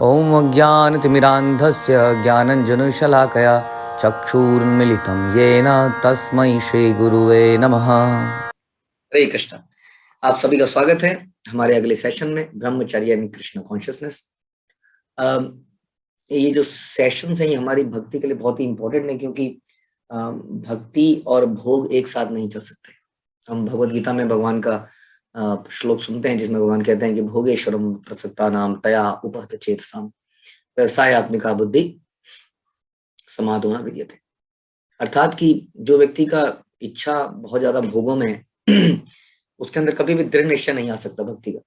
ॐ अज्ञानतिमिरान्धस्य ज्ञानञ्जनशलाकया चक्षुरुन्मिलितं येन तस्मै श्रीगुरुवे नमः। हरे कृष्ण। आप सभी का स्वागत है हमारे अगले सेशन में, ब्रह्मचर्य यानी कृष्ण कॉन्शियसनेस। ये जो सेशंस हैं हमारी भक्ति के लिए बहुत ही इम्पोर्टेंट है, क्योंकि भक्ति और भोग एक साथ नहीं चल सकते। हम भगवत गीता में भगवान का श्लोक सुनते हैं जिसमें भगवान कहते हैं कि भोगेश्वरम प्रसक्तानाम तया उपहत चेतसाम व्यवसायत्मिका बुद्धि समाधो न विद्यते। अर्थात कि जो व्यक्ति का इच्छा बहुत ज्यादा भोगों में है उसके अंदर कभी भी दृढ़ निश्चय नहीं आ सकता भक्ति का,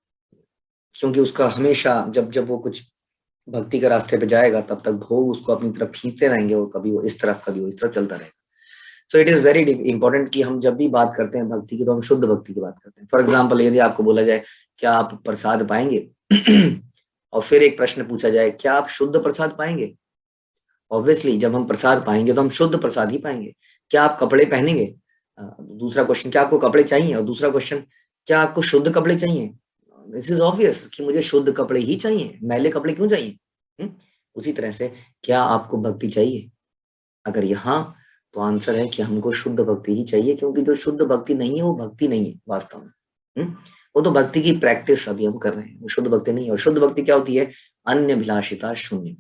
क्योंकि उसका हमेशा जब जब वो कुछ भक्ति के रास्ते पे जाएगा तब तक भोग उसको अपनी तरफ खींचते रहेंगे और कभी वो इस तरफ कभी वो इस तरफ चलता रहेगा। So it is very important कि हम जब भी बात करते हैं भक्ति की तो हम शुद्ध भक्ति की बात करते हैं। फॉर एग्जाम्पल, यदि आपको बोला जाए क्या आप प्रसाद पाएंगे और फिर एक प्रश्न पूछा जाए क्या आप शुद्ध प्रसाद पाएंगे, ऑब्वियसली जब हम प्रसाद पाएंगे तो हम शुद्ध प्रसाद ही पाएंगे। क्या आप कपड़े पहनेंगे, दूसरा क्वेश्चन क्या आपको कपड़े चाहिए, और दूसरा क्वेश्चन क्या आपको शुद्ध कपड़े चाहिए। दिस इज ऑब्वियस कि मुझे शुद्ध कपड़े ही चाहिए, मैले कपड़े क्यों चाहिए। उसी तरह से क्या आपको भक्ति चाहिए, अगर यहाँ तो आंसर है कि हमको शुद्ध भक्ति ही चाहिए, क्योंकि जो शुद्ध भक्ति नहीं है वो भक्ति नहीं है वास्तव में। वो तो भक्ति की प्रैक्टिस अभी हम कर रहे हैं, वो शुद्ध भक्ति नहीं है। और शुद्ध भक्ति क्या होती है, अन्य अभिलाषिता शून्य,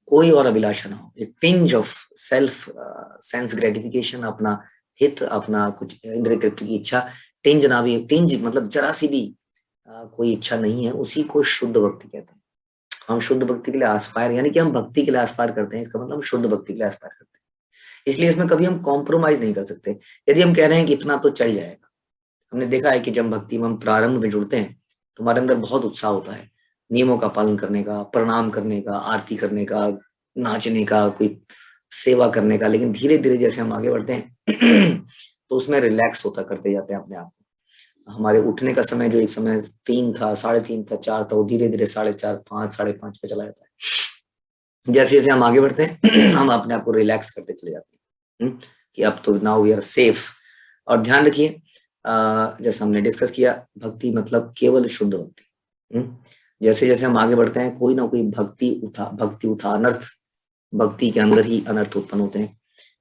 कोई और अभिलाषा ना हो, एक tinge of self sense gratification, अपना हित, अपना कुछ इंद्रिय तृप्ति की इच्छा, टिंज ना भी, टिंज मतलब जरा सी भी कोई इच्छा नहीं है, उसी को शुद्ध भक्ति कहते हैं। हम शुद्ध भक्ति के लिए आस्पायर, यानी कि हम भक्ति के लिए आस्पायर करते हैं, इसका मतलब हम शुद्ध भक्ति के लिए आस्पायर करते हैं। इसलिए इसमें कभी हम कॉम्प्रोमाइज नहीं कर सकते। यदि हम कह रहे हैं कि इतना तो चल जाएगा, हमने देखा है कि जब भक्ति में हम प्रारंभ में जुड़ते हैं तो हमारे अंदर बहुत उत्साह होता है नियमों का पालन करने का, प्रणाम करने का, आरती करने का, नाचने का, कोई सेवा करने का। लेकिन धीरे धीरे जैसे हम आगे बढ़ते हैं तो उसमें रिलैक्स होता करते जाते हैं अपने आप को। हमारे उठने का समय जो एक समय 3 था, 3:30 था, 4 था, वो धीरे धीरे 4:30, 5, 5:30 पे चला जाता है। जैसे जैसे हम आगे बढ़ते हैं हम अपने आप को रिलैक्स करते चले जाते हैं कि अब तो नाउ वी आर सेफ। और ध्यान रखिए, जैसे हमने डिस्कस किया, भक्ति मतलब केवल शुद्ध भक्ति। जैसे जैसे हम आगे बढ़ते हैं कोई ना कोई भक्ति उठा अनर्थ, भक्ति के अंदर ही अनर्थ उत्पन्न होते हैं।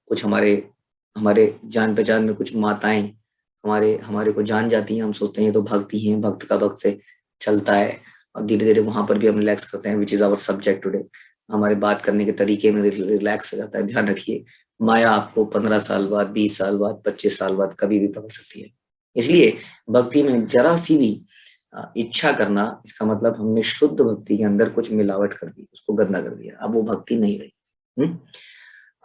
कुछ हमारे हमारे जान पहचान में कुछ माताएं हमारे को जान जाती हैं, हम सोचते हैं ये तो भक्ति है, भक्त का भक्त से चलता है, और धीरे धीरे वहां पर भी हम रिलैक्स करते हैं, which is our subject today. हमारे बात करने के तरीके में रिलैक्स हो जाता है। ध्यान रखिए, माया आपको 15 साल बाद, 20 साल बाद, 25 साल बाद कभी भी पकड़ सकती है। इसलिए भक्ति में जरा सी भी इच्छा करना, इसका मतलब हमने शुद्ध भक्ति के अंदर कुछ मिलावट कर दी, उसको गंदा कर दिया, अब वो भक्ति नहीं रही।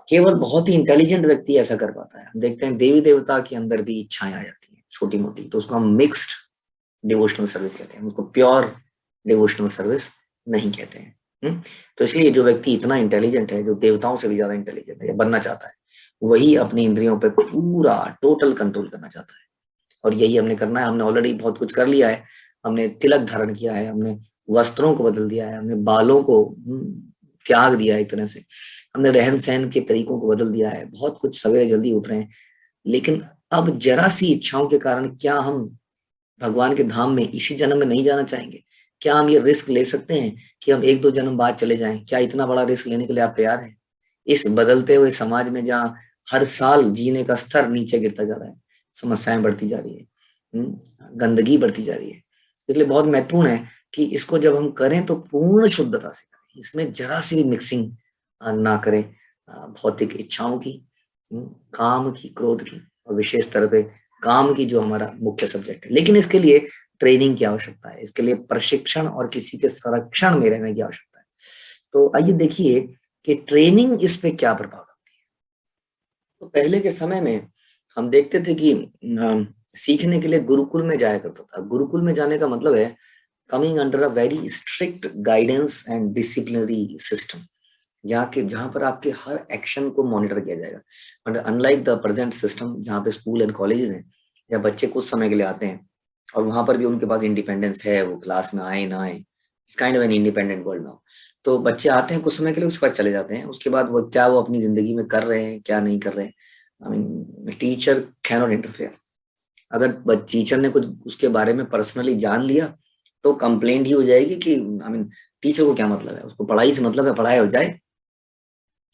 केवल बहुत ही इंटेलिजेंट व्यक्ति ऐसा कर पाता है। हम देखते हैं देवी देवता के अंदर भी इच्छाएं आ जाती हैं छोटी मोटी, तो उसको हम मिक्स्ड डिवोशनल सर्विस कहते हैं, उसको प्योर डिवोशनल सर्विस नहीं कहते हैं। तो इसलिए जो व्यक्ति इतना इंटेलिजेंट है, जो देवताओं से भी ज्यादा इंटेलिजेंट है या बनना चाहता है, वही अपनी इंद्रियों पे पूरा टोटल कंट्रोल करना चाहता है। और यही हमने करना है। हमने ऑलरेडी बहुत कुछ कर लिया है, हमने तिलक धारण किया है, हमने वस्त्रों को बदल दिया है, हमने बालों को त्याग दिया है, एक तरह से हमने रहन सहन के तरीकों को बदल दिया है, बहुत कुछ, सवेरे जल्दी उठ रहे हैं। लेकिन अब जरा सी इच्छाओं के कारण क्या हम भगवान के धाम में इसी जन्म में नहीं जाना चाहेंगे? क्या हम ये रिस्क ले सकते हैं कि हम 1-2 जन्म बाद चले जाएं? क्या इतना बड़ा रिस्क लेने के लिए आप तैयार हैं इस बदलते हुए समाज में, जहाँ हर साल जीने का स्तर नीचे गिरता जा रहा है, समस्याएं बढ़ती जा रही है, गंदगी बढ़ती जा रही है। इसलिए बहुत महत्वपूर्ण है कि इसको जब हम करें तो पूर्ण शुद्धता से करें, इसमें जरा सी भी मिक्सिंग ना करें भौतिक इच्छाओं की, काम की, क्रोध की, और विशेष तरह पे काम की, जो हमारा मुख्य सब्जेक्ट है। लेकिन इसके लिए ट्रेनिंग की आवश्यकता है, इसके लिए प्रशिक्षण और किसी के संरक्षण में रहने की आवश्यकता है। तो आइए देखिए कि ट्रेनिंग इस पे क्या प्रभाव डालती है। तो पहले के समय में हम देखते थे कि सीखने के लिए गुरुकुल में जाया करता था। गुरुकुल में जाने का मतलब है coming under a very strict guidance and disciplinary system, जहाँ पर आपके हर एक्शन को मॉनिटर किया जाएगा। But unlike the present system जहाँ पे स्कूल एंड कॉलेजेस हैं, जहाँ बच्चे कुछ समय के लिए आते हैं और वहां पर भी उनके पास इंडिपेंडेंस है, वो क्लास में आए ना आए, it's kind of an independent world now. तो बच्चे आते हैं कुछ समय के लिए, उसके बाद चले जाते हैं। उसके बाद वो अपनी जिंदगी में कर रहे हैं, क्या नहीं कर रहे हैं, I mean teacher can not interfere. अगर टीचर ने कुछ उसके बारे में पर्सनली जान लिया तो कंप्लेंट ही हो जाएगी कि आई मीन टीचर को क्या मतलब है, उसको पढ़ाई से मतलब है, पढ़ाई हो जाए।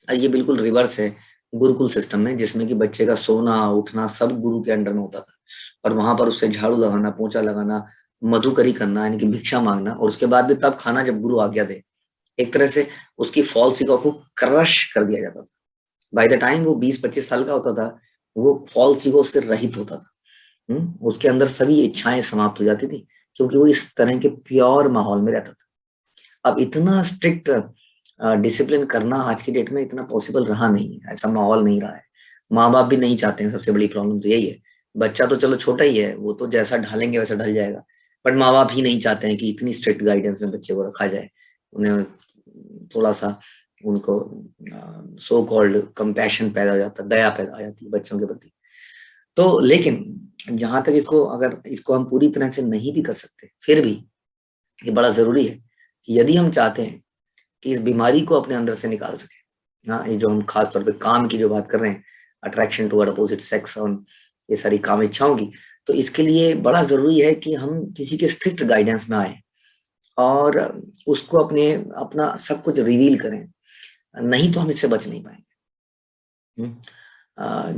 ये बिल्कुल रिवर्स है गुरुकुल सिस्टम में, जिसमें कि बच्चे का सोना उठना सब गुरु के अंडर में होता था, और वहां पर उससे झाड़ू लगाना, पोंछा लगाना, मधुकरी करना यानी कि भिक्षा मांगना, और उसके बाद भी तब खाना जब गुरु आज्ञा दे। एक तरह से उसकी फॉल्स ईगो को क्रश कर दिया जाता था। बाय द टाइम वो 20-25 साल का होता था, वो फॉल्स ईगो से रहित होता था। उसके अंदर सभी इच्छाएं समाप्त हो जाती थी, क्योंकि वो इस तरह के प्योर माहौल में रहता था। अब इतना स्ट्रिक्ट डिसिप्लिन करना आज की डेट में इतना पॉसिबल रहा नहीं है, ऐसा माहौल नहीं रहा है। माँ बाप भी नहीं चाहते हैं, सबसे बड़ी प्रॉब्लम तो यही है। बच्चा तो चलो छोटा ही है, वो तो जैसा ढालेंगे वैसा ढल जाएगा, बट माँ बाप ही नहीं चाहते हैं कि इतनी स्ट्रिक्ट गाइडेंस में बच्चे को रखा जाए। उन्हें थोड़ा सा उनको सो कॉल्ड कंपैशन पैदा हो जाता है, दया पैदा हो जाती है बच्चों के प्रति। तो लेकिन जहां तक इसको, अगर इसको हम पूरी तरह से नहीं भी कर सकते, फिर भी ये बड़ा जरूरी है कि यदि हम चाहते हैं कि इस बीमारी को अपने अंदर से निकाल सके। हाँ, ये जो हम खास तौर पे काम की जो बात कर रहे हैं, अट्रैक्शन टुवर्ड अपोजिट सेक्स और ये सारी काम इच्छाओं की, तो इसके लिए बड़ा जरूरी है कि हम किसी के स्ट्रिक्ट गाइडेंस में आए और उसको अपना सब कुछ रिवील करें, नहीं तो हम इससे बच नहीं पाएंगे।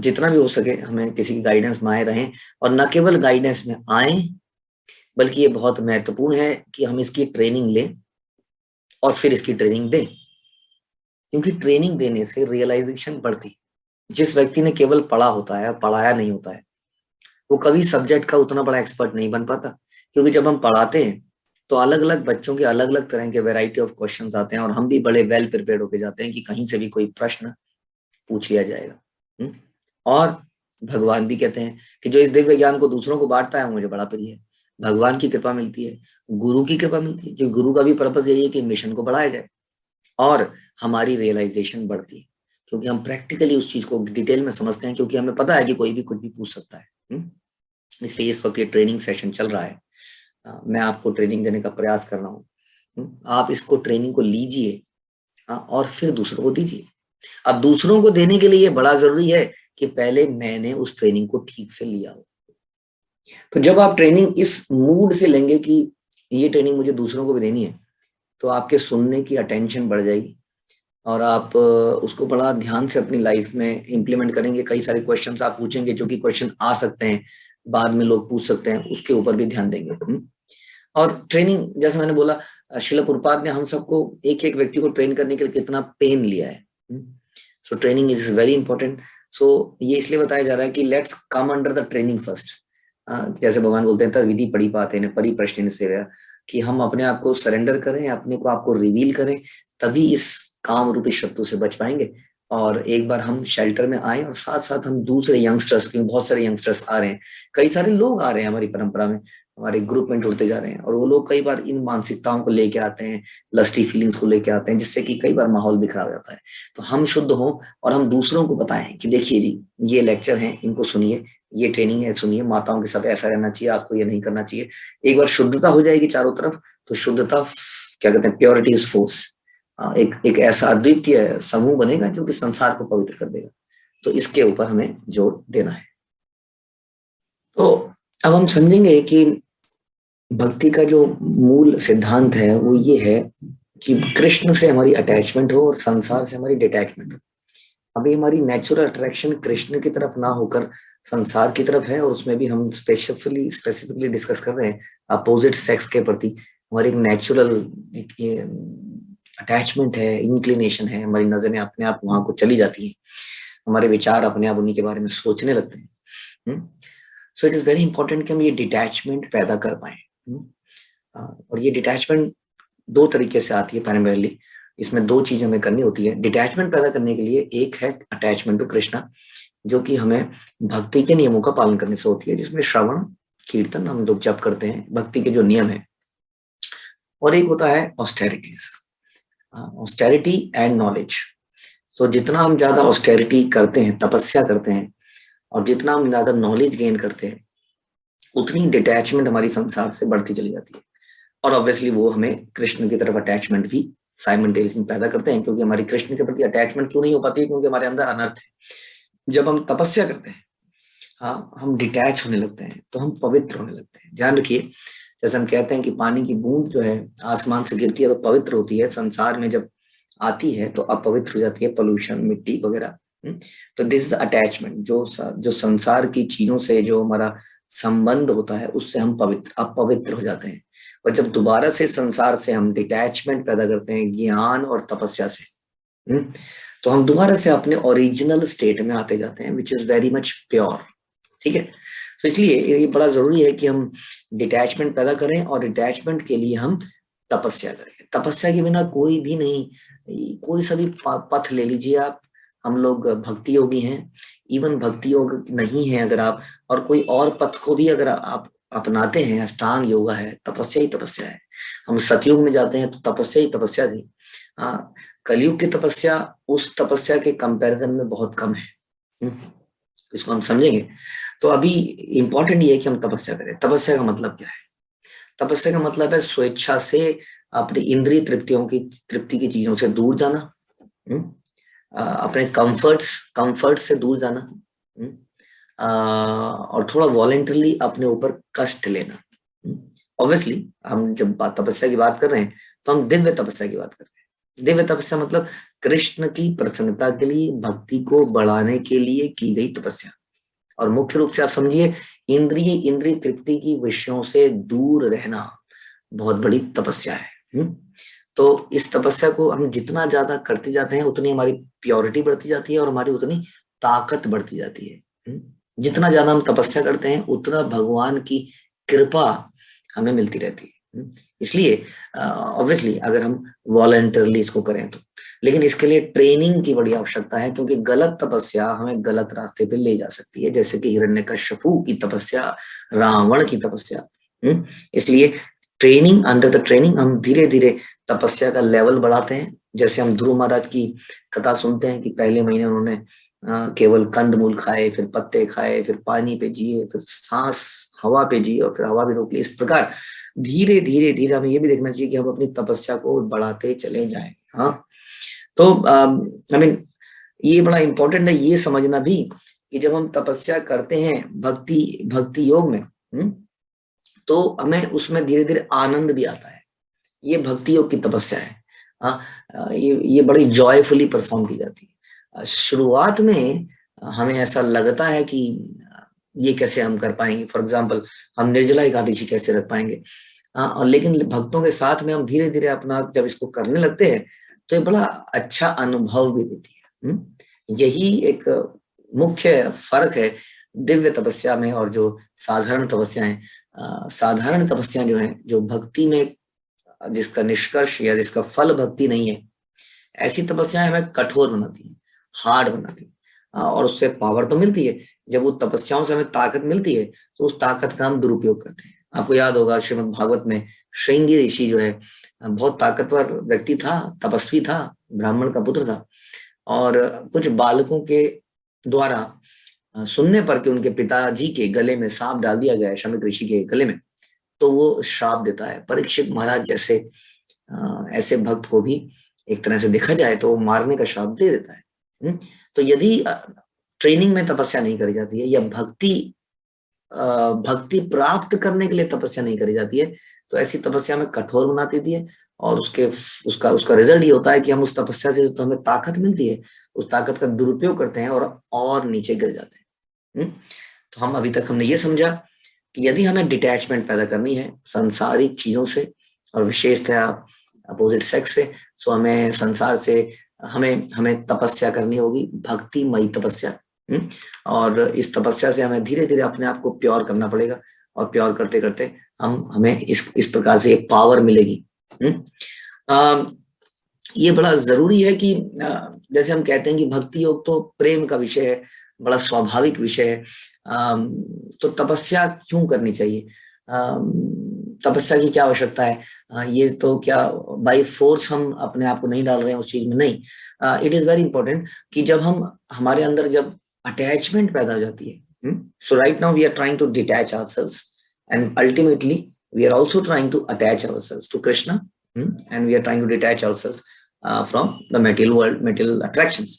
जितना भी हो सके हमें किसी की गाइडेंस में आए रहें, और न केवल गाइडेंस में आए, बल्कि ये बहुत महत्वपूर्ण है कि हम इसकी ट्रेनिंग लें और फिर इसकी ट्रेनिंग दें, क्योंकि ट्रेनिंग देने से रियलाइजेशन बढ़ती। जिस व्यक्ति ने केवल पढ़ा होता है, पढ़ाया नहीं होता है, वो कभी सब्जेक्ट का उतना बड़ा एक्सपर्ट नहीं बन पाता, क्योंकि जब हम पढ़ाते हैं तो अलग अलग बच्चों के अलग अलग तरह के वैरायटी ऑफ क्वेश्चंस आते हैं, और हम भी बड़े वेल प्रिपेयर्ड होके जाते हैं कि कहीं से भी कोई प्रश्न पूछ लिया जाएगा। और भगवान भी कहते हैं कि जो इस दिव्य ज्ञान को दूसरों को बांटता है, मुझे बड़ा प्रिय है। भगवान की कृपा मिलती है, गुरु की कृपा मिलती है, जो गुरु का भी पर्पज यही है कि मिशन को बढ़ाया जाए और हमारी रियलाइजेशन बढ़ती है, क्योंकि हम प्रैक्टिकली उस चीज को डिटेल में समझते हैं, क्योंकि हमें पता है कि कोई भी कुछ भी पूछ सकता है। इसलिए इस वक्त ये ट्रेनिंग सेशन चल रहा है, मैं आपको ट्रेनिंग देने का प्रयास कर रहा हूँ। आप इसको ट्रेनिंग को लीजिए और फिर दूसरों को दीजिए। अब दूसरों को देने के लिए ये बड़ा जरूरी है कि पहले मैंने उस ट्रेनिंग को ठीक से लिया हो। तो जब आप ट्रेनिंग इस मूड से लेंगे कि ये ट्रेनिंग मुझे दूसरों को भी देनी है, तो आपके सुनने की अटेंशन बढ़ जाएगी और आप उसको बड़ा ध्यान से अपनी लाइफ में इम्प्लीमेंट करेंगे। कई सारे क्वेश्चंस आप पूछेंगे, जो कि क्वेश्चन आ सकते हैं, बाद में लोग पूछ सकते हैं, उसके ऊपर भी ध्यान देंगे। और ट्रेनिंग, जैसे मैंने बोला, शिला प्रभुपाद ने हम सबको एक एक व्यक्ति को ट्रेन करने के लिए कितना पेन लिया है। So training is very important. So ये इसलिए बताया जा रहा है कि let's come under the training first. जैसे भगवान बोलते हैं, तद विधि पढ़ी पाते हैं परि प्रश्न सेवा, कि हम अपने आप को सरेंडर करें, अपने को आपको रिवील करें, तभी इस काम रूपी शत्रु से बच पाएंगे। और एक बार हम शेल्टर में आए और साथ साथ हम दूसरे यंगस्टर्स, क्योंकि बहुत सारे यंगस्टर्स आ रहे हैं, कई सारे लोग आ रहे हैं हमारी परंपरा में, हमारे ग्रुप में जुड़ते जा रहे हैं, और वो लोग कई बार इन मानसिकताओं को लेके आते हैं, लस्टी फीलिंग्स को लेके आते हैं, जिससे कि कई बार माहौल बिखरा हो जाता है। तो हम शुद्ध हों और हम दूसरों को बताएं कि देखिए जी, ये लेक्चर हैं, इनको सुनिए, ये ट्रेनिंग है, सुनिए, माताओं के साथ ऐसा रहना चाहिए, आपको ये नहीं करना चाहिए। एक बार शुद्धता हो जाएगी चारों तरफ, तो शुद्धता, क्या कहते हैं, प्योरिटी इज फोर्स, एक ऐसा अद्वितीय समूह बनेगा जो कि संसार को पवित्र कर देगा। तो इसके ऊपर हमें जोर देना है। तो अब हम समझेंगे कि भक्ति का जो मूल सिद्धांत है वो ये है कि कृष्ण से हमारी अटैचमेंट हो और संसार से हमारी डिटैचमेंट हो। अभी हमारी नेचुरल अट्रैक्शन कृष्ण की तरफ ना होकर संसार की तरफ है, और उसमें भी हम स्पेसिफिकली डिस्कस कर रहे हैं अपोजिट सेक्स के प्रति हमारी एक नेचुरल अटैचमेंट है, इंक्लिनेशन है, हमारी नजरें अपने आप वहां को चली जाती हैं, हमारे विचार अपने आप उन्हीं के बारे में सोचने लगते हैं। So it is very important कि हम ये डिटैचमेंट पैदा कर पाए। और ये डिटैचमेंट दो तरीके से आती है प्राइमरीली। इसमें दो चीजें हमें करनी होती है डिटैचमेंट पैदा करने के लिए। एक है अटैचमेंट टू कृष्णा, जो कि हमें भक्ति के नियमों का पालन करने से होती है, जिसमें श्रवण कीर्तन हम लोग जप करते हैं, भक्ति के जो नियम है। और एक होता है ऑस्टेरिटीज, ऑस्टेरिटी एंड नॉलेज। सो जितना हम ज्यादा ऑस्टेरिटी करते हैं, तपस्या करते हैं, और जितना हम ज्यादा नॉलेज गेन करते हैं, उतनी डिटैचमेंट हमारी संसार से बढ़ती चली जाती है। और ऑब्वियसली वो हमें कृष्ण की तरफ अटैचमेंट भी साइमल्टेनियसली पैदा करते हैं, क्योंकि हमारी कृष्ण के प्रति अटैचमेंट क्यों नहीं हो पाती है? क्योंकि हमारे अंदर अनर्थ है। जब हम तपस्या करते हैं, हाँ, हम डिटैच होने लगते हैं, तो हम पवित्र होने लगते हैं। ध्यान रखिए, जैसे हम कहते हैं कि पानी की बूंद जो है आसमान से गिरती है तो पवित्र होती है, संसार में जब आती है तो अपवित्र हो जाती है, पोल्यूशन, मिट्टी वगैरह। तो दिस इज अटैचमेंट, जो संसार की चीजों से जो हमारा संबंध होता है उससे हम अपवित्र हो जाते हैं। और जब दोबारा से संसार से हम डिटैचमेंट पैदा करते हैं ज्ञान और तपस्या से, तो हम दोबारा से अपने ओरिजिनल स्टेट में आते जाते हैं, which is very much pure. ठीक है, तो इसलिए ये बड़ा जरूरी है कि हम डिटैचमेंट पैदा करें, और डिटैचमेंट के लिए हम तपस्या करें। तपस्या के बिना कोई भी नहीं, कोई सा भी पथ ले लीजिए आप, हम लोग भक्ति योगी हैं, इवन भक्ति योग नहीं है अगर आप, और कोई और पथ को भी अगर आप अपनाते हैं, अष्टांग योगा है, तपस्या ही तपस्या है। हम सतयुग में जाते हैं तो तपस्या ही तपस्या थी। हाँ, कलयुग की तपस्या उस तपस्या के कंपैरिजन में बहुत कम है। इसको हम समझेंगे। तो अभी इंपॉर्टेंट ये है कि हम तपस्या करें। तपस्या का मतलब क्या है? तपस्या का मतलब है स्वेच्छा से अपनी इंद्रिय तृप्ति की चीजों से दूर जाना, अपने कंफर्ट से दूर जाना, और थोड़ा वॉलेंटरली अपने ऊपर कष्ट लेना। ऑब्वियसली हम जब तपस्या की बात कर रहे हैं तो हम दिव्य तपस्या की बात कर रहे हैं। दिव्य तपस्या मतलब कृष्ण की प्रसन्नता के लिए, भक्ति को बढ़ाने के लिए की गई तपस्या। और मुख्य रूप से आप समझिए, इंद्रिय तृप्ति की विषयों से दूर रहना बहुत बड़ी तपस्या है। तो इस तपस्या को हम जितना ज्यादा करते जाते हैं उतनी हमारी प्योरिटी बढ़ती जाती है और हमारी उतनी ताकत बढ़ती जाती है। जितना ज्यादा हम तपस्या करते हैं उतना भगवान की कृपा हमें मिलती रहती है। इसलिए ऑब्वियसली अगर हम वॉलंटरली इसको करें तो, लेकिन इसके लिए ट्रेनिंग की बड़ी आवश्यकता है, क्योंकि गलत तपस्या हमें गलत रास्ते पे ले जा सकती है, जैसे कि हिरण्यकश्यपु की तपस्या, रावण की तपस्या। इसलिए ट्रेनिंग, अंडर द ट्रेनिंग हम धीरे धीरे तपस्या का लेवल बढ़ाते हैं। जैसे हम ध्रुव महाराज की कथा सुनते हैं कि पहले महीने उन्होंने केवल कंदमूल खाए, फिर पत्ते खाए, फिर पानी पे जिए, फिर सांस हवा पे जिए, और फिर हवा भी रोक ली। इस प्रकार धीरे धीरे धीरे हमें ये भी देखना चाहिए कि हम अपनी तपस्या को बढ़ाते चले जाएं। हाँ, तो आई मीन ये बड़ा इंपॉर्टेंट है ये समझना भी कि जब हम तपस्या करते हैं भक्ति योग में, तो हमें उसमें धीरे धीरे आनंद भी आता है। ये भक्ति योग की तपस्या है। ये बड़ी जॉयफुली परफॉर्म की जाती है। शुरुआत में हमें ऐसा लगता है कि ये कैसे हम कर पाएंगे, फॉर एग्जाम्पल हम निर्जला एकादशी कैसे रख पाएंगे, और लेकिन भक्तों के साथ में हम धीरे धीरे अपना जब इसको करने लगते हैं तो ये बड़ा अच्छा अनुभव भी देती है। यही एक मुख्य फर्क है दिव्य तपस्या में और जो साधारण तपस्या है। साधारण तपस्या जो है, जो भक्ति में जिसका निष्कर्ष या जिसका फल भक्ति नहीं है, ऐसी तपस्याएं हमें कठोर बनाती है, हार्ड बनाती है, और उससे पावर तो मिलती है। जब वो तपस्याओं से हमें ताकत मिलती है तो उस ताकत का हम दुरुपयोग करते हैं। आपको याद होगा श्रीमद् भागवत में श्रृंगी ऋषि जो है बहुत ताकतवर व्यक्ति था, तपस्वी था, ब्राह्मण का पुत्र था, और कुछ बालकों के द्वारा सुनने पर कि उनके पिताजी के गले में सांप डाल दिया गया है, शमिक ऋषि के गले में, तो वो श्राप देता है। परीक्षित महाराज जैसे ऐसे भक्त को भी एक तरह से देखा जाए तो मारने का श्राप दे देता है। तो यदि ट्रेनिंग में तपस्या नहीं करी जाती है या भक्ति प्राप्त करने के लिए तपस्या नहीं करी जाती है, तो ऐसी तपस्या में कठोर बना देती है, और उसका रिजल्ट ये होता है कि हम उस तपस्या से जो हमें ताकत मिलती है उस ताकत का दुरुपयोग करते हैं और नीचे गिर जाते हैं। तो हम अभी तक हमने ये समझा कि यदि हमें डिटैचमेंट पैदा करनी है संसारिक चीजों से और विशेषतः अपोजिट सेक्स से, तो हमें संसार से हमें तपस्या करनी होगी, भक्तिमयी तपस्या। और इस तपस्या से हमें धीरे धीरे अपने आप को प्योर करना पड़ेगा, और प्योर करते करते हमें इस प्रकार से एक पावर मिलेगी। ये बड़ा जरूरी है कि जैसे हम कहते हैं कि भक्ति योग तो प्रेम का विषय है, बड़ा स्वाभाविक विषय है, तो तपस्या क्यों करनी चाहिए, तपस्या की क्या आवश्यकता है? ये तो क्या बाय फोर्स हम अपने आप को नहीं डाल रहे हैं उस चीज में, नहीं। इट इज वेरी इंपॉर्टेंट कि जब हमारे अंदर जब अटैचमेंट पैदा हो जाती है, so right now we are trying to detach ourselves and ultimately we are also trying to attach ourselves to Krishna, and we are trying to detach ourselves from the material world, material attractions.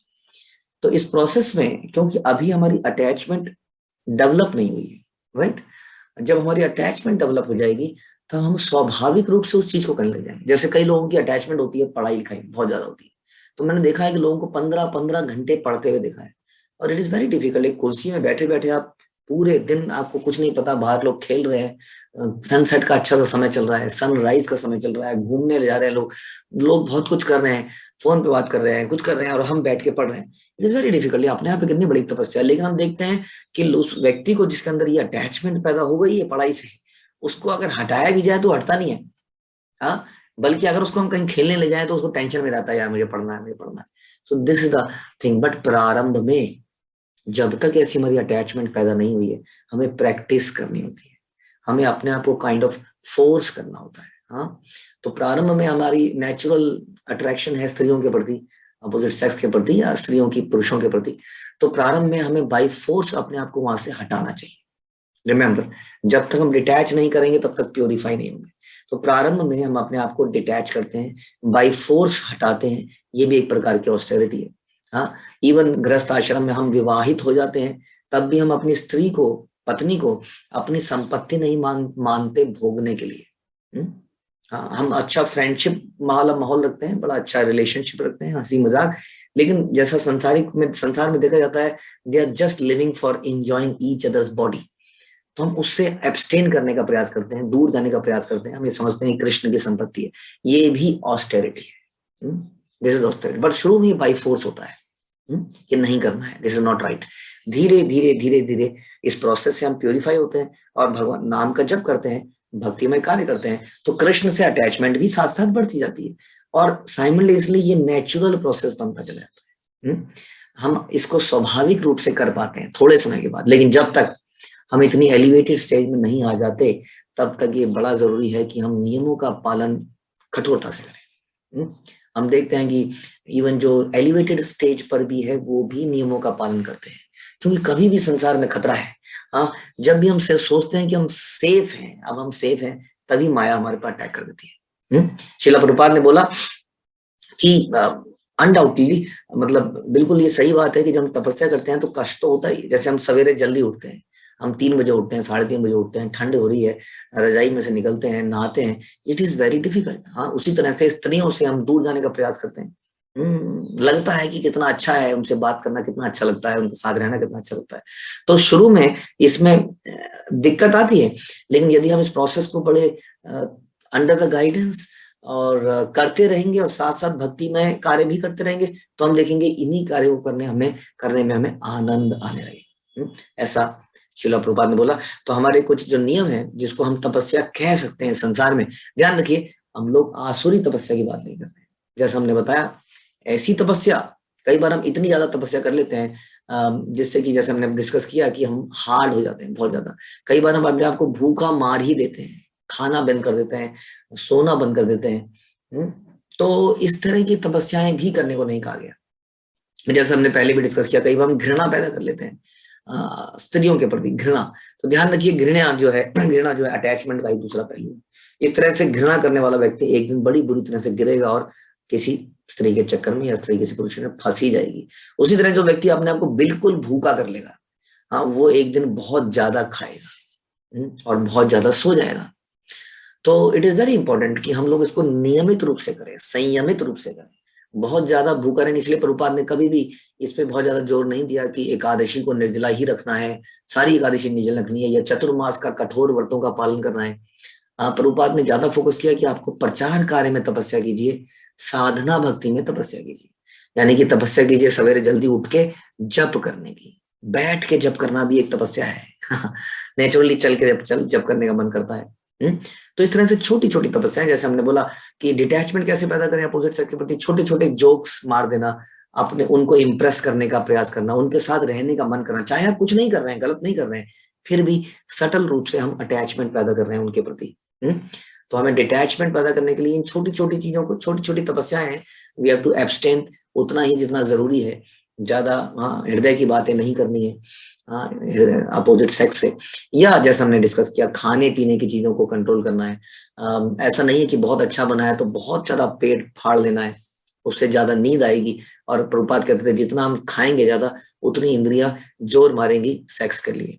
तो इस process में क्योंकि अभी हमारी attachment develop नहीं हुई है, right? जब हमारी अटैचमेंट डेवलप हो जाएगी तब हम स्वाभाविक रूप से उस चीज को करने लग जाएंगे। जैसे कई लोगों की अटैचमेंट होती है पढ़ाई लिखाई बहुत ज्यादा होती है, तो मैंने देखा है कि लोगों को 15-15 घंटे पढ़ते हुए देखा है, और इट इज वेरी डिफिकल्ट। एक कुर्सी में बैठे बैठे आप पूरे दिन, आपको कुछ नहीं पता, बाहर लोग खेल रहे हैं, सनसेट का अच्छा सा समय चल रहा है, सनराइज का समय चल रहा है, घूमने ले जा रहे हैं लोग, लोग बहुत कुछ कर रहे हैं, फोन पे बात कर रहे हैं, कुछ कर रहे हैं, और हम बैठ के पढ़ रहे हैं। It is very difficult. अपने आप में कितनी बड़ी तपस्या है। लेकिन हम देखते हैं कि उस व्यक्ति को जिसके अंदर ये अटैचमेंट पैदा हो गई है पढ़ाई से, उसको अगर हटाया भी जाए तो हटता नहीं है। हाँ, बल्कि अगर उसको हम कहीं खेलने ले जाए तो उसको टेंशन में रहता है, यार मुझे पढ़ना है, मुझे पढ़ना है। So this is the thing. But प्रारंभ में जब तक ऐसी हमारी अटैचमेंट पैदा नहीं हुई है, हमें प्रैक्टिस करनी होती है, हमें अपने आप को काइंड ऑफ फोर्स करना होता है। हाँ, तो प्रारंभ में हमारी नेचुरल अट्रैक्शन है स्त्रियों के प्रति, अपोजिट सेक्स के प्रति, या स्त्रियों की पुरुषों के प्रति। तो प्रारंभ में हमें बाई फोर्स अपने आप को वहां से हटाना चाहिए। रिमेंबर, जब तक हम डिटैच नहीं करेंगे तब तक प्योरीफाई नहीं होंगे। तो प्रारंभ में हम अपने आप को डिटैच करते हैं, बाई फोर्स हटाते हैं, ये भी एक प्रकार की ऑस्टेरिटी है। हाँ, इवन गृहस्थ आश्रम में हम विवाहित हो जाते हैं तब भी हम अपनी स्त्री को, पत्नी को अपनी संपत्ति नहीं मानते भोगने के लिए। हाँ, हम अच्छा फ्रेंडशिप माहौल रखते हैं, बड़ा अच्छा रिलेशनशिप रखते हैं, हंसी मजाक, लेकिन जैसा संसार में देखा जाता है, they are just living for enjoying each other's body. तो हम उससे एब्सटेन करने का प्रयास करते हैं, दूर जाने का प्रयास करते हैं। हम ये समझते हैं कृष्ण की संपत्ति है, ये भी ऑस्टेरिटी है। This is austerity. बट शुरू में बाई फोर्स होता है कि नहीं करना है, दिस इज नॉट राइट। धीरे धीरे धीरे धीरे इस प्रोसेस से हम प्योरीफाई होते हैं और भगवान नाम का जप करते हैं, भक्तिमय कार्य करते हैं, तो कृष्ण से अटैचमेंट भी साथ साथ बढ़ती जाती है, और साइमल्टेनियसली ये नेचुरल प्रोसेस बनता चला जाता है। हम इसको स्वाभाविक रूप से कर पाते हैं थोड़े समय के बाद, लेकिन जब तक हम इतनी एलिवेटेड स्टेज में नहीं आ जाते तब तक ये बड़ा जरूरी है कि हम नियमों का पालन कठोरता से करें। हम देखते हैं कि इवन जो एलिवेटेड स्टेज पर भी है वो भी नियमों का पालन करते हैं, क्योंकि कभी भी संसार में खतरा है। हाँ, जब भी हम सोचते हैं कि हम सेफ हैं, अब हम सेफ हैं, तभी माया हमारे पर अटैक कर देती है। श्रील प्रभुपाद ने बोला कि अनडाउटली, मतलब बिल्कुल ये सही बात है कि जब हम तपस्या करते हैं तो कष्ट तो होता ही। जैसे हम सवेरे जल्दी उठते हैं, हम 3 बजे उठते हैं, 3:30 बजे उठते हैं, ठंड हो रही है, रजाई में से निकलते हैं, नहाते हैं, इट इज वेरी डिफिकल्ट। हाँ, उसी तरह से स्त्रियों से हम दूर जाने का प्रयास करते हैं। लगता है कि कितना अच्छा है, उनसे बात करना कितना अच्छा लगता है, उनके साथ रहना कितना अच्छा लगता है। तो शुरू में इसमें दिक्कत आती है, लेकिन यदि हम इस प्रोसेस को बड़े अंडर द गाइडेंस और करते रहेंगे और साथ साथ भक्ति में कार्य भी करते रहेंगे, तो हम देखेंगे इन्हीं कार्यों को करने में हमें आनंद आने लगे। ऐसा श्रील प्रभुपाद ने बोला। तो हमारे कुछ जो नियम है जिसको हम तपस्या कह सकते हैं संसार में, ध्यान रखिए, हम लोग आसुरी तपस्या की बात नहीं कर रहे हैं। जैसा हमने बताया, ऐसी तपस्या, कई बार हम इतनी ज्यादा तपस्या कर लेते हैं जिससे कि, जैसे हमने डिस्कस किया, कि हम हार्ड हो जाते हैं बहुत ज्यादा। कई बार हम अपने आप को भूखा मार ही देते हैं, खाना बंद कर देते हैं, सोना बंद कर देते हैं। तो इस तरह की तपस्याएं भी करने को नहीं कहा गया। जैसे हमने पहले भी डिस्कस किया, कई बार हम घृणा पैदा कर लेते हैं स्त्रियों के प्रति, घृणा। तो ध्यान रखिए, घृणा जो है अटैचमेंट का ही दूसरा पहलू है। इस तरह से घृणा करने वाला व्यक्ति एक दिन बड़ी बुरी तरह से गिरेगा और किसी स्त्री के चक्कर में या स्त्री किसी पुरुष में फंसी जाएगी। उसी तरह जो व्यक्ति अपने आप को बिल्कुल भूखा कर लेगा, हाँ, वो एक दिन बहुत ज्यादा खाएगा और बहुत ज्यादा सो जाएगा। तो इट इज वेरी इंपॉर्टेंट कि हम लोग इसको नियमित रूप से करें, संयमित रूप से करें। बहुत ज्यादा भूखा रहने, इसलिए प्रभुपाद ने कभी भी इस पे बहुत ज्यादा जोर नहीं दिया कि एकादशी को निर्जला ही रखना है, सारी एकादशी निर्जला रखनी है, या चतुर्मास का कठोर व्रतों का पालन करना है। प्रभुपाद ने ज्यादा फोकस किया कि आपको प्रचार कार्य में तपस्या कीजिए, साधना भक्ति में तपस्या कीजिए। यानी कि तपस्या कीजिए सवेरे जल्दी उठ के जप करने की, बैठ के जप करना भी एक तपस्या है। नेचुरली चल के जप करने का मन करता है। तो इस तरह से छोटी छोटी तपस्याएं, जैसे हमने बोला कि डिटैचमेंट कैसे पैदा करें अपोजिट सेक्स के प्रति, छोटे छोटे जोक्स मार देना, अपने उनको इम्प्रेस करने का प्रयास करना, उनके साथ रहने का मन करना, चाहे आप कुछ नहीं कर रहे हैं, गलत नहीं कर रहे हैं, फिर भी सटल रूप से हम अटैचमेंट पैदा कर रहे हैं उनके प्रति। तो हमें डिटैचमेंट पैदा करने के लिए इन छोटी छोटी चीजों को, छोटी छोटी तपस्याएं हैं, वी हैव टू एब्सटेन उतना ही जितना जरूरी है। ज्यादा हृदय की बातें नहीं करनी है अपोजिट सेक्स से, या जैसा हमने डिस्कस किया, खाने पीने की चीजों को कंट्रोल करना है। ऐसा नहीं है कि बहुत अच्छा बना है तो बहुत ज्यादा पेट फाड़ लेना है, उससे ज्यादा नींद आएगी। और प्रभुपाद कहते थे जितना हम खाएंगे ज्यादा, उतनी इंद्रियां जोर मारेंगी सेक्स के लिए।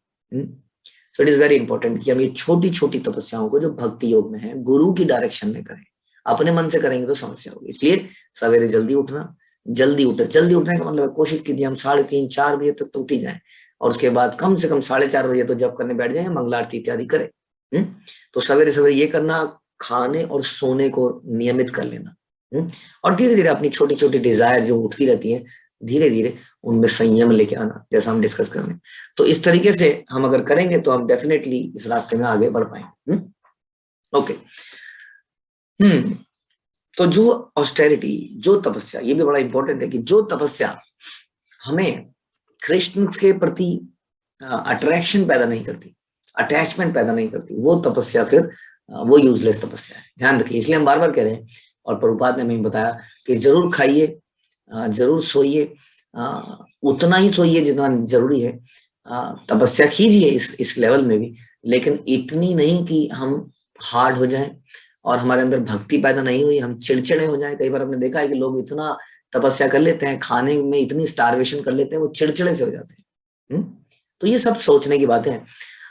So it is very important कि हम ये छोटी छोटी तपस्याओं को जो भक्ति योग में है गुरु की डायरेक्शन में करें। अपने मन से करेंगे तो समस्या होगी। इसलिए सवेरे जल्दी उठना, जल्दी उठने का मतलब है कोशिश कीजिए हम 3:30-4 बजे तक तो उठ ही जाए, और उसके बाद कम से कम 4:30 बजे तो जब करने बैठ जाए, मंगला आरती इत्यादि करें। तो सवेरे सवेरे ये करना, खाने और सोने को नियमित कर लेना। और धीरे धीरे अपनी छोटी छोटी डिजायर जो उठती रहती है, धीरे धीरे उनमें संयम लेके आना, जैसा हम डिस्कस कर रहे हैं। तो इस तरीके से हम अगर करेंगे तो हम डेफिनेटली इस रास्ते में आगे बढ़ पाएंगे। ओके। तो जो ऑस्टेरिटी, जो तपस्या, ये भी बड़ा इंपॉर्टेंट है कि जो तपस्या हमें कृष्ण के प्रति अट्रैक्शन पैदा नहीं करती, अटैचमेंट पैदा नहीं करती, वो तपस्या फिर वो यूजलेस तपस्या है। ध्यान रखिए। इसलिए हम बार बार कह रहे हैं, और प्रभुपाद ने हमें बताया कि जरूर खाइए, जरूर सोइए, उतना ही सोइए जितना जरूरी है, तपस्या कीजिए इस लेवल में भी, लेकिन इतनी नहीं कि हम हार्ड हो जाएं और हमारे अंदर भक्ति पैदा नहीं हुई, हम चिड़चिड़े हो जाएं। कई बार हमने देखा है कि लोग इतना तपस्या कर लेते हैं, खाने में इतनी स्टारवेशन कर लेते हैं, वो चिड़चिड़े से हो जाते हैं। तो ये सब सोचने की बातें हैं।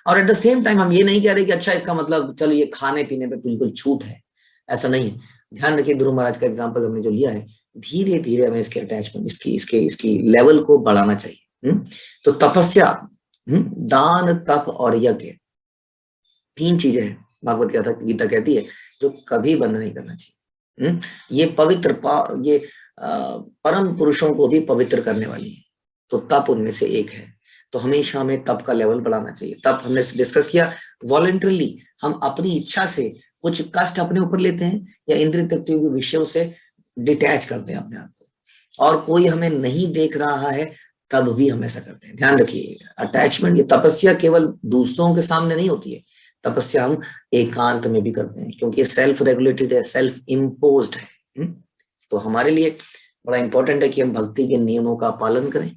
और एट द सेम टाइम हम ये नहीं कह रहे कि अच्छा इसका मतलब चलो ये खाने पीने पे बिल्कुल छूट है, ऐसा नहीं है। ध्यान रखिए, ध्रुव महाराज का एग्जांपल हमने जो लिया है, धीरे धीरे हमें इसके अटैचमेंट, इसकी लेवल को बढ़ाना चाहिए। तो तपस्या, दान, तप और यज्ञ, 3 चीजें हैं भागवत गीता कहती है जो कभी बंद नहीं करना चाहिए। ये पवित्र ये परम पुरुषों को भी पवित्र करने वाली है, तो तप उनमें से एक है। तो हमेशा हमें तप का लेवल बढ़ाना चाहिए। तप हमने डिस्कस किया, वॉलंटरली हम अपनी इच्छा से कुछ कष्ट अपने ऊपर लेते हैं या इंद्रिय तृप्तियों के विषयों से डिटैच करते हैं अपने आप को, और कोई हमें नहीं देख रहा है तब भी हम ऐसा करते हैं। ध्यान रखिए, अटैचमेंट, ये तपस्या केवल दूसरों के सामने नहीं होती है, तपस्या हम एकांत में भी करते हैं, क्योंकि ये सेल्फ रेगुलेटेड है, सेल्फ इम्पोज्ड है। तो हमारे लिए बड़ा इंपॉर्टेंट है कि हम भक्ति के नियमों का पालन करें।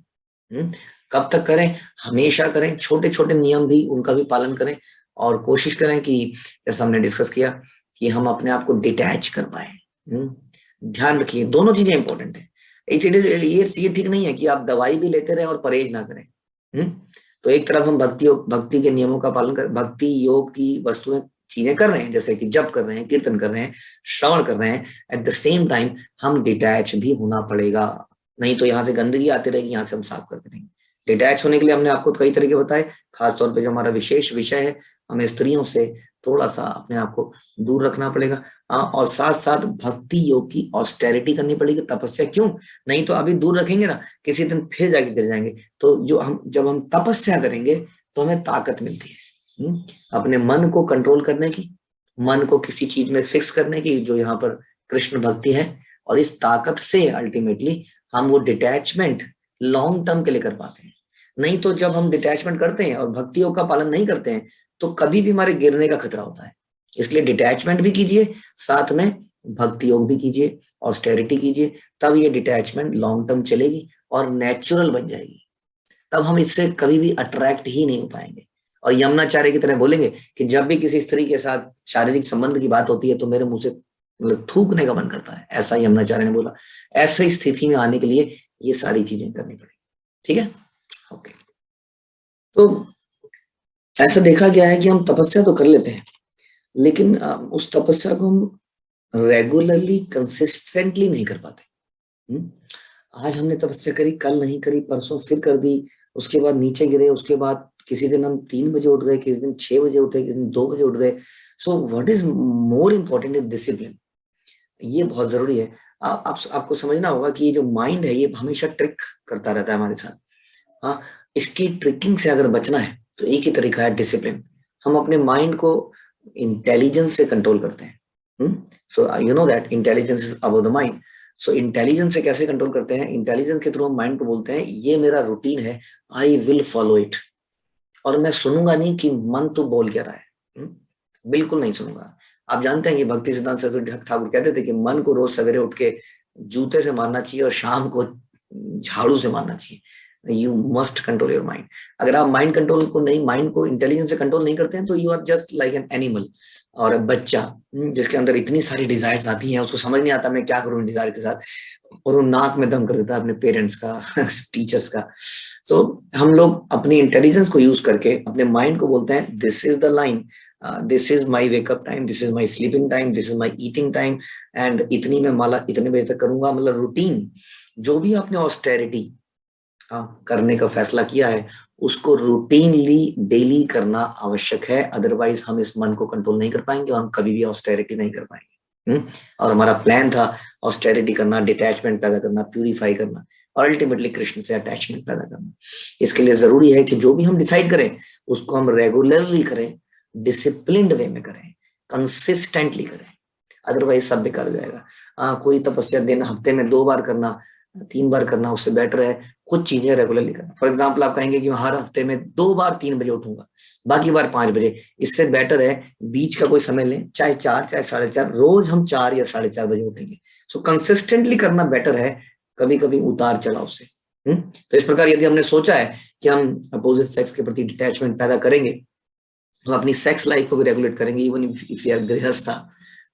कब तक करें? हमेशा करें। छोटे छोटे नियम भी, उनका भी पालन करें, और कोशिश करें कि जैसा हमने डिस्कस किया कि हम अपने आप को डिटैच कर पाए। ध्यान रखिए, दोनों चीजें इंपॉर्टेंट है। ये ठीक नहीं है कि आप दवाई भी लेते रहे और परहेज ना करें। तो एक तरफ हम भक्ति के नियमों का पालन कर, भक्ति योग की वस्तुएं चीजें कर रहे हैं, जैसे कि जप कर रहे हैं, कीर्तन कर रहे हैं, श्रवण कर रहे हैं, एट द सेम टाइम हम डिटैच भी होना पड़ेगा, नहीं तो यहाँ से गंदगी आती रहेगी, यहाँ से हम साफ करते रहेंगे। डिटैच होने के लिए हमने आपको कई तरीके बताए, खासतौर पे जो हमारा विशेष विषय है, हमें स्त्रियों से थोड़ा सा अपने आप को दूर रखना पड़ेगा। और साथ साथ भक्ति योग की ऑस्टेरिटी करनी पड़ेगी। तपस्या क्यों? नहीं तो अभी दूर रखेंगे ना, किसी दिन फिर जाके गिर जाएंगे। तो जब हम तपस्या करेंगे तो हमें ताकत मिलती है अपने मन को कंट्रोल करने की, मन को किसी चीज में फिक्स करने की, जो यहाँ पर कृष्ण भक्ति है। और इस ताकत से अल्टीमेटली हम वो डिटैचमेंट लॉन्ग टर्म के लिए कर पाते हैं। नहीं तो जब हम डिटैचमेंट करते हैं और भक्ति योग का पालन नहीं करते हैं तो कभी भी हमारे गिरने का खतरा होता है। इसलिए डिटैचमेंट भी कीजिए, साथ में भक्ति योग भी कीजिए, ऑस्टेरिटी कीजिए, तब ये डिटैचमेंट लॉन्ग टर्म चलेगी और नेचुरल बन जाएगी। तब हम इससे कभी भी अट्रैक्ट ही नहीं हो पाएंगे। और यमुनाचार्य की तरह बोलेंगे कि जब भी किसी स्त्री के साथ शारीरिक संबंध की बात होती है तो मेरे मुंह से मतलब थूकने का मन करता है, ऐसा यमुनाचार्य ने बोला। ऐसी स्थिति में आने के लिए ये सारी चीजें करनी पड़ेगी। ठीक है, ओके। तो ऐसा देखा गया है कि हम तपस्या तो कर लेते हैं, लेकिन उस तपस्या को हम रेगुलरली कंसिस्टेंटली नहीं कर पाते। आज हमने तपस्या करी, कल नहीं करी, परसों फिर कर दी, उसके बाद नीचे गिरे, उसके बाद किसी दिन हम 3 बजे उठ गए, किसी दिन 6 बजे उठे, किसी दिन 2 बजे उठ गए। So what is more important is discipline. ये बहुत जरूरी है। आपको समझना होगा कि ये जो माइंड है ये हमेशा ट्रिक करता रहता है हमारे साथ। हाँ, इसकी ट्रिकिंग से अगर बचना है तो एक ही तरीका है, डिसिप्लिन। हम अपने माइंड को इंटेलिजेंस से कंट्रोल करते हैं। So you know that intelligence is above the mind. So intelligence से कैसे कंट्रोल करते हैं? इंटेलिजेंस के थ्रू हम माइंड को बोलते हैं ये मेरा रूटीन है, आई विल फॉलो इट। और मैं सुनूंगा नहीं कि मन तो बोल क्या रहा है, बिल्कुल नहीं सुनूंगा। आप जानते हैं कि भक्ति सिद्धांत सरस्वती ठाकुर कहते थे कि मन को रोज सवेरे उठ के जूते से मारना चाहिए और शाम को झाड़ू से मारना चाहिए। You must control your mind. अगर आप माइंड कंट्रोल को नहीं, माइंड को इंटेलिजेंस से कंट्रोल नहीं करते हैं, तो you are just like an animal, और बच्चा जिसके अंदर इतनी सारी डिजायर्स आती हैं, उसको समझ नहीं आता मैं क्या करूं डिजायर के साथ, और वो नाक में दम कर देता है अपने पेरेंट्स का टीचर्स का। सो हम लोग अपनी इंटेलिजेंस को यूज करके अपने माइंड को बोलते हैं this is the line, this is my wake up time, this is my sleeping time, this is my eating time, and इतनी मैं माला इतने बजे तक करूंगा। मतलब रूटीन, जो भी आपने ऑस्टेरिटी करने का फैसला किया है, उसको रूटीनली डेली करना आवश्यक है, अदरवाइज हम इस मन को कंट्रोल नहीं कर पाएंगे और हम कभी भी ऑस्टेरिटी नहीं कर पाएंगे। और हमारा प्लान था ऑस्टेरिटी करना, डिटैचमेंट पैदा करना, प्यूरिफाई करना, और अल्टीमेटली कृष्ण से अटैचमेंट पैदा करना। इसके लिए जरूरी है कि जो भी हम डिसाइड करें उसको हम रेगुलरली करें, डिसिप्लिन्ड वे में करें, कंसिस्टेंटली करें, अदरवाइज सब बेकार जाएगा। कोई तपस्या दिन हफ्ते में 2 बार करना, 3 बार करना, उससे बेटर है कुछ चीजें रेगुलरली करना। फॉर एग्जाम्पल आप कहेंगे कि मैं हर हफ्ते में 2 बार 3 बजे उठूंगा, बाकी बार 5 बजे। इससे बेटर है बीच का कोई समय लें, चाहे 4 चाहे 4:30, रोज हम 4 या 4:30 बजे उठेंगे। सो कंसिस्टेंटली करना बेटर है, कभी कभी उतार चढ़ाव से। तो इस प्रकार यदि हमने सोचा है कि हम अपोजिट सेक्स के प्रति डिटैचमेंट पैदा करेंगे, तो अपनी सेक्स लाइफ को भी रेगुलेट करेंगे, इवन इफ यू आर गृहस्थ,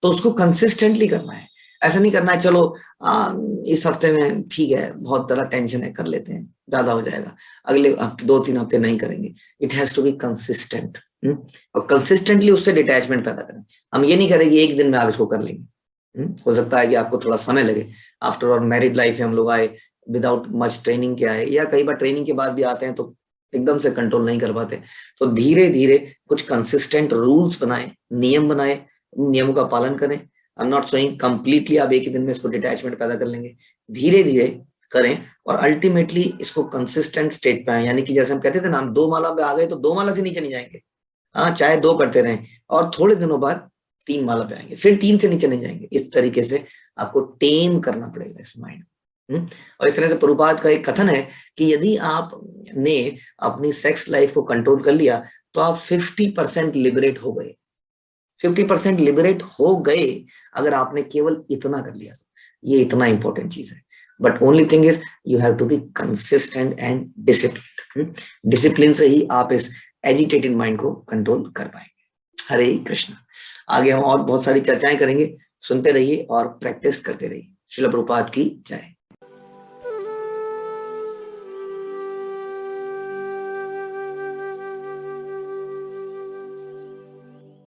तो उसको कंसिस्टेंटली करना है। ऐसा नहीं करना है चलो इस हफ्ते में ठीक है, बहुत ज्यादा टेंशन है, कर लेते हैं, ज्यादा हो जाएगा, अगले हफ्ते 2-3 हफ्ते नहीं करेंगे। It has to be consistent, और कंसिस्टेंटली उससे डिटैचमेंट पैदा करें। हम ये नहीं करेंगे एक दिन में आप इसको कर लेंगे। हो सकता है कि आपको थोड़ा समय लगे। आफ्टर ऑल मैरिड लाइफ में हम लोग आए विदाउट मच ट्रेनिंग के आए, या कई बार ट्रेनिंग के बाद भी आते हैं तो एकदम से कंट्रोल नहीं कर पाते। तो धीरे धीरे कुछ कंसिस्टेंट रूल्स बनाए, नियम बनाए, नियमों का पालन करें। I am not saying completely आप एक ही दिन में इसको डिटैचमेंट पैदा कर लेंगे, धीरे धीरे करें, और अल्टीमेटली इसको कंसिस्टेंट स्टेज पे आए। यानी कि जैसे हम कहते थे ना, हम 2 माला पे आ गए तो 2 माला से नीचे नहीं जाएंगे, हाँ चाहे 2 करते रहें, और थोड़े दिनों बाद 3 माला पे आएंगे, फिर 3 से नीचे नहीं जाएंगे। इस तरीके से आपको टेम करना पड़ेगा इस माइंड। और इस तरह से प्रभुपाद का एक कथन है कि यदि आपने अपनी सेक्स लाइफ को कंट्रोल कर लिया तो आप 50% लिबरेट हो गए। 50% लिबरेट हो गए अगर आपने केवल इतना कर लिया। ये इतना इंपॉर्टेंट चीज है। But only thing is you have to be consistent and discipline. Discipline से ही आप इस एजिटेटेड माइंड को कंट्रोल कर पाएंगे। हरे कृष्ण। आगे हम और बहुत सारी चर्चाएं करेंगे, सुनते रहिए और प्रैक्टिस करते रहिए। श्रील प्रभुपाद की जय।